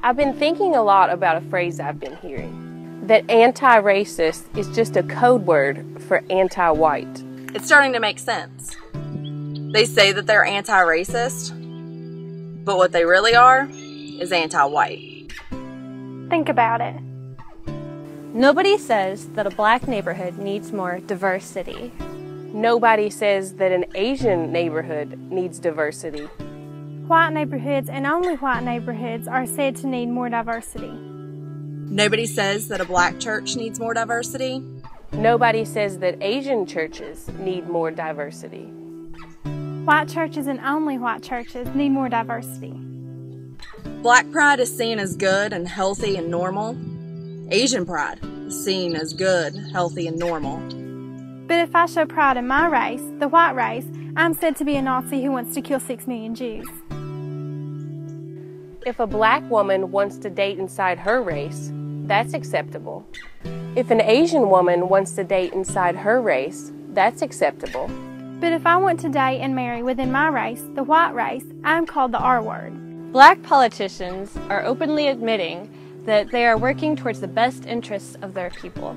I've been thinking a lot about a phrase I've been hearing, that anti-racist is just a code word for anti-white. It's starting to make sense. They say that they're anti-racist, but what they really are is anti-white. Think about it. Nobody says that a black neighborhood needs more diversity. Nobody says that an Asian neighborhood needs diversity. White neighborhoods and only white neighborhoods are said to need more diversity. Nobody says that a black church needs more diversity. Nobody says that Asian churches need more diversity. White churches and only white churches need more diversity. Black pride is seen as good and healthy and normal. Asian pride is seen as good, healthy, and normal. But if I show pride in my race, the white race, I'm said to be a Nazi who wants to kill 6 million Jews. If a black woman wants to date inside her race, that's acceptable. If an Asian woman wants to date inside her race, that's acceptable. But if I want to date and marry within my race, the white race, I'm called the R word. Black politicians are openly admitting that they are working towards the best interests of their people.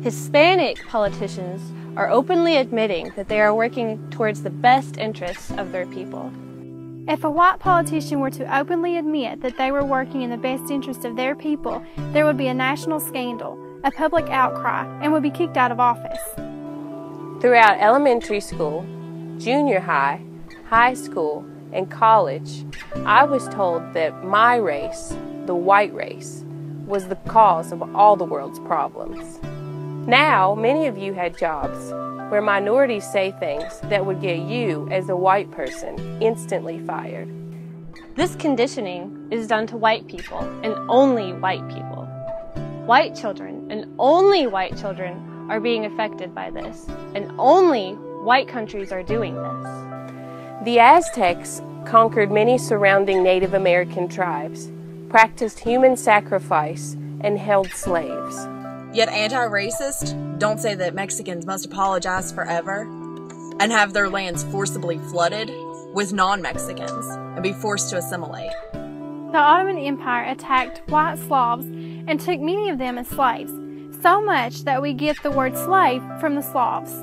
Hispanic politicians are openly admitting that they are working towards the best interests of their people. If a white politician were to openly admit that they were working in the best interest of their people, there would be a national scandal, a public outcry, and would be kicked out of office. Throughout elementary school, junior high, high school, and college, I was told that my race, the white race, was the cause of all the world's problems. Now, many of you had jobs where minorities say things that would get you, as a white person, instantly fired. This conditioning is done to white people and only white people. White children and only white children are being affected by this, and only white countries are doing this. The Aztecs conquered many surrounding Native American tribes, practiced human sacrifice, and held slaves. Yet anti-racists don't say that Mexicans must apologize forever and have their lands forcibly flooded with non-Mexicans and be forced to assimilate. The Ottoman Empire attacked white Slavs and took many of them as slaves, so much that we get the word slave from the Slavs.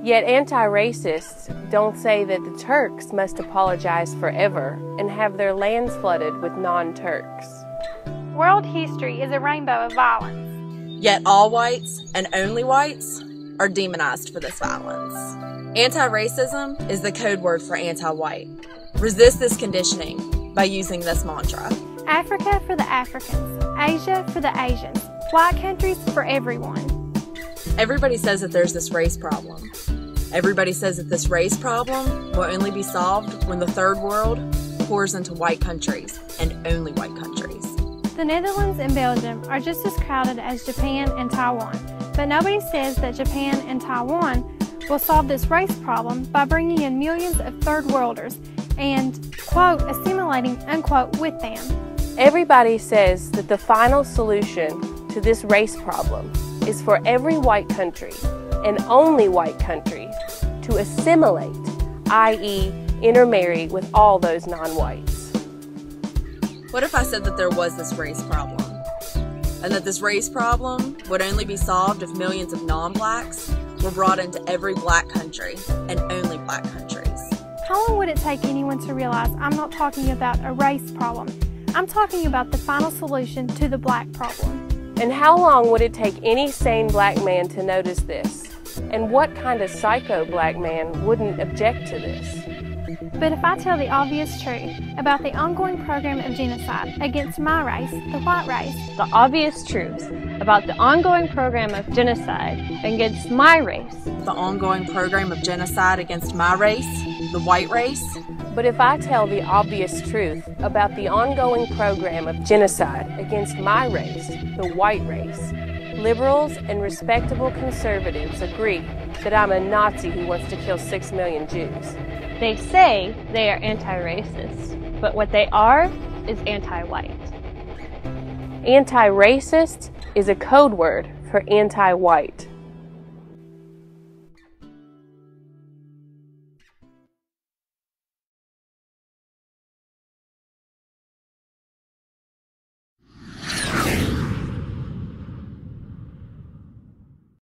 Yet anti-racists don't say that the Turks must apologize forever and have their lands flooded with non-Turks. World history is a rainbow of violence. Yet all whites and only whites are demonized for this violence. Anti-racism is the code word for anti-white. Resist this conditioning by using this mantra. Africa for the Africans, Asia for the Asians, white countries for everyone. Everybody says that there's this race problem. Everybody says that this race problem will only be solved when the third world pours into white countries and only white countries. The Netherlands and Belgium are just as crowded as Japan and Taiwan, but nobody says that Japan and Taiwan will solve this race problem by bringing in millions of third worlders and, quote, assimilating, unquote, with them. Everybody says that the final solution to this race problem is for every white country, and only white country, to assimilate, i.e. intermarry with all those non-whites. What if I said that there was this race problem, and that this race problem would only be solved if millions of non-blacks were brought into every black country and only black countries? How long would it take anyone to realize I'm not talking about a race problem? I'm talking about the final solution to the black problem. And how long would it take any sane black man to notice this? And what kind of psycho black man wouldn't object to this? But if I tell the obvious truth about the ongoing program of genocide against my race, the white race, The obvious truth about the ongoing program of genocide against my race, The ongoing program of genocide against my race, the white race. But if I tell the obvious truth about the ongoing program of genocide against my race, the white race, liberals and respectable conservatives agree that I'm a Nazi who wants to kill 6 million Jews. they say they are anti-racist, but what they are is anti-white. Anti-racist is a code word for anti-white.